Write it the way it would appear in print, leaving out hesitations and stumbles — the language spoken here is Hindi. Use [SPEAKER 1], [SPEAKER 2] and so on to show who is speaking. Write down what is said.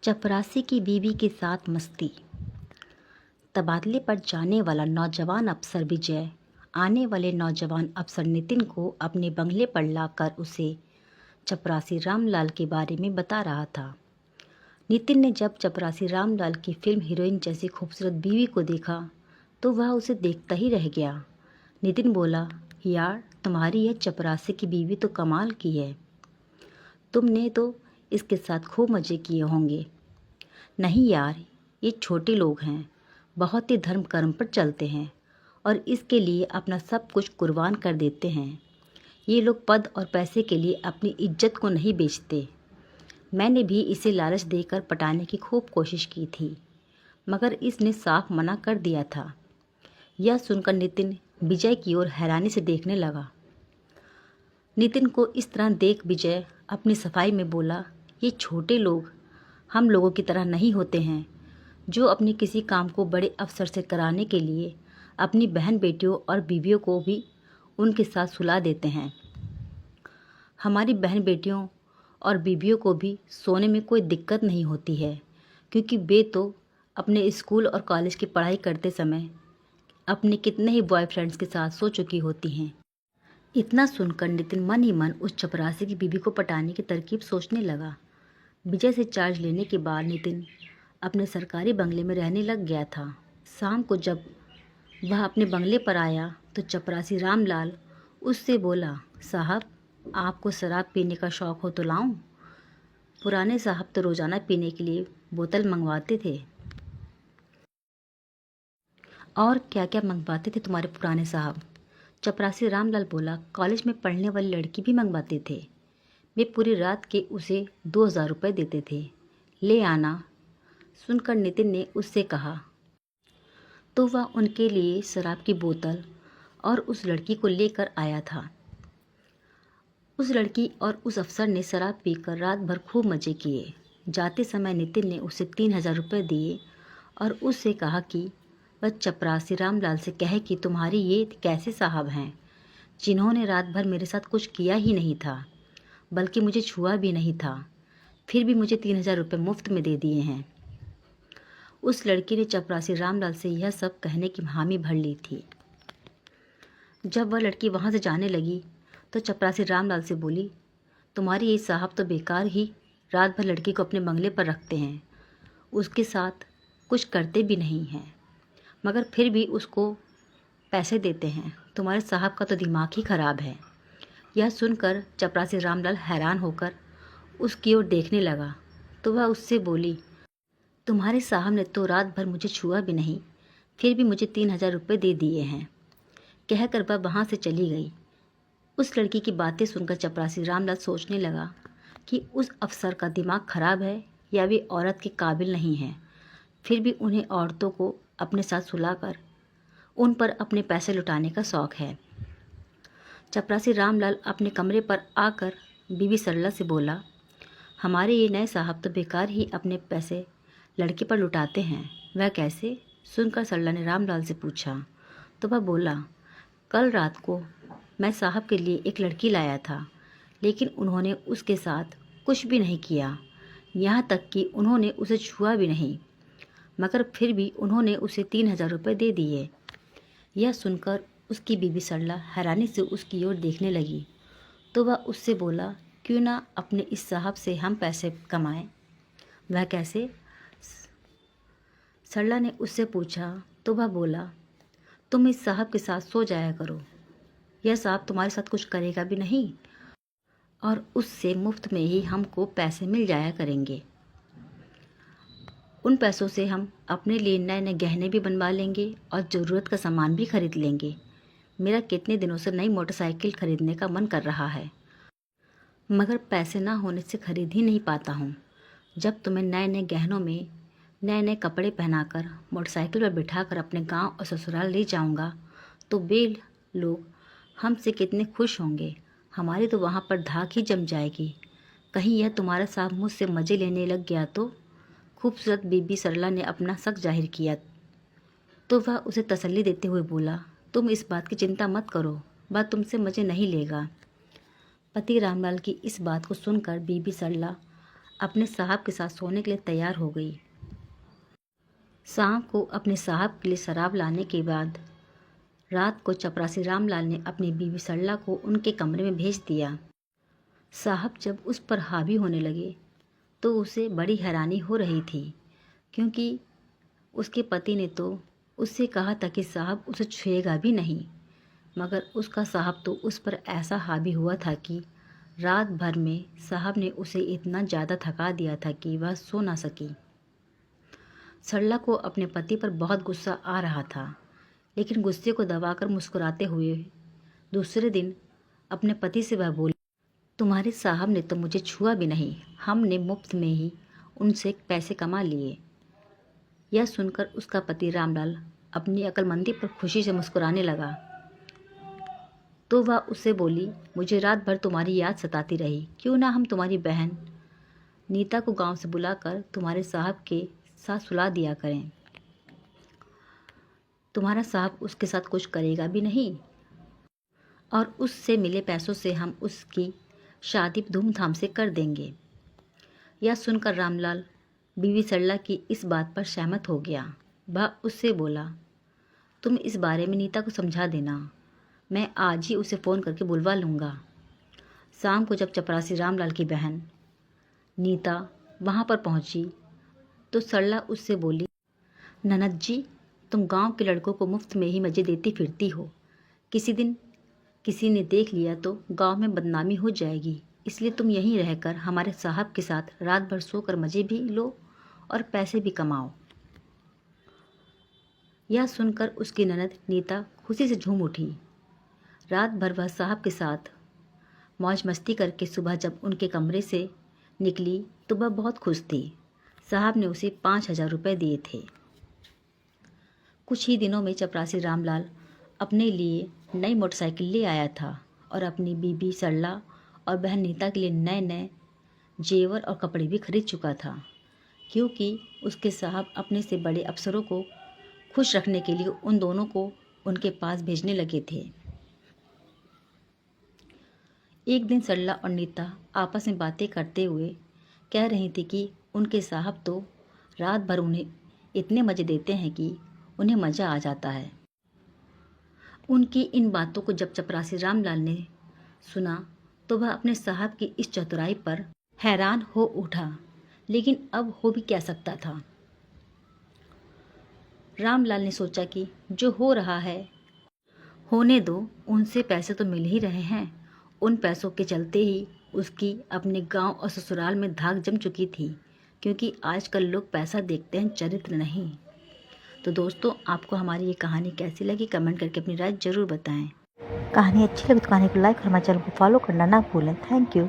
[SPEAKER 1] चपरासी की बीवी के साथ मस्ती। तबादले पर जाने वाला नौजवान अफसर विजय आने वाले नौजवान अफसर नितिन को अपने बंगले पर लाकर उसे चपरासी रामलाल के बारे में बता रहा था। नितिन ने जब चपरासी रामलाल की फिल्म हीरोइन जैसी खूबसूरत बीवी को देखा तो वह उसे देखता ही रह गया। नितिन बोला, यार तुम्हारी यह चपरासी की बीवी तो कमाल की है। तुमने तो इसके साथ खूब मज़े किए होंगे। नहीं यार, ये छोटे लोग हैं, बहुत ही धर्म कर्म पर चलते हैं और इसके लिए अपना सब कुछ कुर्बान कर देते हैं। ये लोग पद और पैसे के लिए अपनी इज्जत को नहीं बेचते। मैंने भी इसे लालच देकर पटाने की खूब कोशिश की थी, मगर इसने साफ मना कर दिया था। यह सुनकर नितिन विजय की ओर हैरानी से देखने लगा। नितिन को इस तरह देख विजय अपनी सफाई में बोला, ये छोटे लोग हम लोगों की तरह नहीं होते हैं, जो अपने किसी काम को बड़े अफसर से कराने के लिए अपनी बहन बेटियों और बीवियों को भी उनके साथ सुला देते हैं। हमारी बहन बेटियों और बीवियों को भी सोने में कोई दिक्कत नहीं होती है, क्योंकि वे तो अपने स्कूल और कॉलेज की पढ़ाई करते समय अपने कितने ही बॉयफ्रेंड्स के साथ सो चुकी होती हैं। इतना सुनकर नितिन मन ही मन उस चपरासी की बीवी को पटाने की तरकीब सोचने लगा। विजय से चार्ज लेने के बाद नितिन अपने सरकारी बंगले में रहने लग गया था। शाम को जब वह अपने बंगले पर आया तो चपरासी रामलाल उससे बोला, साहब आपको शराब पीने का शौक़ हो तो लाऊं? पुराने साहब तो रोज़ाना पीने के लिए बोतल मंगवाते थे। और क्या क्या मंगवाते थे तुम्हारे पुराने साहब? चपरासी रामलाल बोला, कॉलेज में पढ़ने वाली लड़की भी मंगवाते थे। वे पूरी रात के उसे 2000 रुपये देते थे, ले आना। सुनकर नितिन ने उससे कहा तो वह उनके लिए शराब की बोतल और उस लड़की को लेकर आया था। उस लड़की और उस अफसर ने शराब पीकर रात भर खूब मज़े किए। जाते समय नितिन ने उसे 3000 रुपये दिए और उससे कहा कि वह चपरासी रामलाल से कहे कि तुम्हारे ये कैसे साहब हैं, जिन्होंने रात भर मेरे साथ कुछ किया ही नहीं था, बल्कि मुझे छुआ भी नहीं था, फिर भी मुझे 3000 रुपये मुफ्त में दे दिए हैं। उस लड़की ने चपरासी रामलाल से यह सब कहने की हामी भर ली थी। जब वह लड़की वहाँ से जाने लगी तो चपरासी रामलाल से बोली, तुम्हारे ये साहब तो बेकार ही रात भर लड़की को अपने बंगले पर रखते हैं, उसके साथ कुछ करते भी नहीं हैं, मगर फिर भी उसको पैसे देते हैं। तुम्हारे साहब का तो दिमाग ही ख़राब है। यह सुनकर चपरासी रामलाल हैरान होकर उसकी ओर देखने लगा तो वह उससे बोली, तुम्हारे साहब ने तो रात भर मुझे छुआ भी नहीं, फिर भी मुझे 3000 रुपये दे दिए हैं। कहकर वह वहाँ से चली गई। उस लड़की की बातें सुनकर चपरासी रामलाल सोचने लगा कि उस अफसर का दिमाग खराब है या वे औरत के काबिल नहीं हैं, फिर भी उन्हें औरतों को अपने साथ सुलाकर उन पर अपने पैसे लुटाने का शौक़ है। चपरासी रामलाल अपने कमरे पर आकर बीवी सरला से बोला, हमारे ये नए साहब तो बेकार ही अपने पैसे लड़की पर लुटाते हैं। वह कैसे? सुनकर सरला ने रामलाल से पूछा तो वह बोला, कल रात को मैं साहब के लिए एक लड़की लाया था, लेकिन उन्होंने उसके साथ कुछ भी नहीं किया, यहाँ तक कि उन्होंने उसे छुआ भी नहीं, मगर फिर भी उन्होंने उसे 3000 रुपये दे दिए। यह सुनकर उसकी बीवी सरला हैरानी से उसकी ओर देखने लगी तो वह उससे बोला, क्यों ना अपने इस साहब से हम पैसे कमाएं? वह कैसे? सरला ने उससे पूछा तो वह बोला, तुम इस साहब के साथ सो जाया करो, यह साहब तुम्हारे साथ कुछ करेगा भी नहीं और उससे मुफ्त में ही हमको पैसे मिल जाया करेंगे। उन पैसों से हम अपने लिए नए नए गहने भी बनवा लेंगे और ज़रूरत का सामान भी खरीद लेंगे। मेरा कितने दिनों से नई मोटरसाइकिल खरीदने का मन कर रहा है, मगर पैसे ना होने से खरीद ही नहीं पाता हूँ। जब तुम्हें नए नए गहनों में नए नए कपड़े पहनाकर मोटरसाइकिल पर बिठाकर अपने गांव और ससुराल ले जाऊंगा तो वे लोग हमसे कितने खुश होंगे। हमारी तो वहाँ पर धाक ही जम जाएगी। कहीं यह तुम्हारा साहब मुझसे मज़े लेने लग गया तो? खूबसूरत बीबी सरला ने अपना शक जाहिर किया तो वह उसे तसल्ली देते हुए बोला, तुम इस बात की चिंता मत करो, वह तुमसे मज़े नहीं लेगा। पति रामलाल की इस बात को सुनकर बीबी सरला अपने साहब के साथ सोने के लिए तैयार हो गई। शाम को अपने साहब के लिए शराब लाने के बाद रात को चपरासी रामलाल ने अपनी बीवी सरला को उनके कमरे में भेज दिया। साहब जब उस पर हावी होने लगे तो उसे बड़ी हैरानी हो रही थी, क्योंकि उसके पति ने तो उससे कहा था कि साहब उसे छुएगा भी नहीं, मगर उसका साहब तो उस पर ऐसा हावी हुआ था कि रात भर में साहब ने उसे इतना ज़्यादा थका दिया था कि वह सो ना सकी। सरला को अपने पति पर बहुत गुस्सा आ रहा था, लेकिन गुस्से को दबाकर मुस्कुराते हुए दूसरे दिन अपने पति से वह बोली, तुम्हारे साहब ने तो मुझे छुआ भी नहीं, हमने मुफ्त में ही उनसे पैसे कमा लिए। यह सुनकर उसका पति रामलाल अपनी अक्लमंदी पर खुशी से मुस्कुराने लगा। तो वह उससे बोली, मुझे रात भर तुम्हारी याद सताती रही, क्यों ना हम तुम्हारी बहन नीता को गांव से बुलाकर तुम्हारे साहब के साथ सुला दिया करें। तुम्हारा साहब उसके साथ कुछ करेगा भी नहीं और उससे मिले पैसों से हम उसकी शादी धूमधाम से कर देंगे। यह सुनकर रामलाल बीवी सरला की इस बात पर सहमत हो गया। वह उससे बोला, तुम इस बारे में नीता को समझा देना, मैं आज ही उसे फ़ोन करके बुलवा लूँगा। शाम को जब चपरासी रामलाल की बहन नीता वहाँ पर पहुँची तो सरला उससे बोली, ननद जी, तुम गांव के लड़कों को मुफ्त में ही मज़े देती फिरती हो, किसी दिन किसी ने देख लिया तो गांव में बदनामी हो जाएगी, इसलिए तुम यहीं रहकर हमारे साहब के साथ रात भर सोकर मज़े भी लो और पैसे भी कमाओ। यह सुनकर उसकी ननद नीता खुशी से झूम उठी। रात भर वह साहब के साथ मौज मस्ती करके सुबह जब उनके कमरे से निकली तो वह बहुत खुश थी। साहब ने उसे 5,000 रुपये दिए थे। कुछ ही दिनों में चपरासी रामलाल अपने लिए नई मोटरसाइकिल ले आया था और अपनी बीबी सरला और बहन नीता के लिए नए नए जेवर और कपड़े भी खरीद चुका था, क्योंकि उसके साहब अपने से बड़े अफसरों को खुश रखने के लिए उन दोनों को उनके पास भेजने लगे थे। एक दिन सरला और नीता आपस में बातें करते हुए कह रही थी कि उनके साहब तो रात भर उन्हें इतने मज़े देते हैं कि उन्हें मज़ा आ जाता है। उनकी इन बातों को जब चपरासी रामलाल ने सुना तो वह अपने साहब की इस चतुराई पर हैरान हो उठा, लेकिन अब हो भी क्या सकता था। रामलाल ने सोचा कि जो हो रहा है होने दो, उनसे पैसे तो मिल ही रहे हैं, उन पैसों के चलते ही उसकी अपने गांव और ससुराल में धाक जम चुकी थी, क्योंकि आजकल लोग पैसा देखते हैं, चरित्र नहीं। तो दोस्तों, आपको हमारी ये कहानी कैसी लगी कमेंट करके अपनी राय ज़रूर बताएं।
[SPEAKER 2] कहानी अच्छी लगी तो कहानी को लाइक और हमारे चैनल को फॉलो करना ना भूलें। Thank you.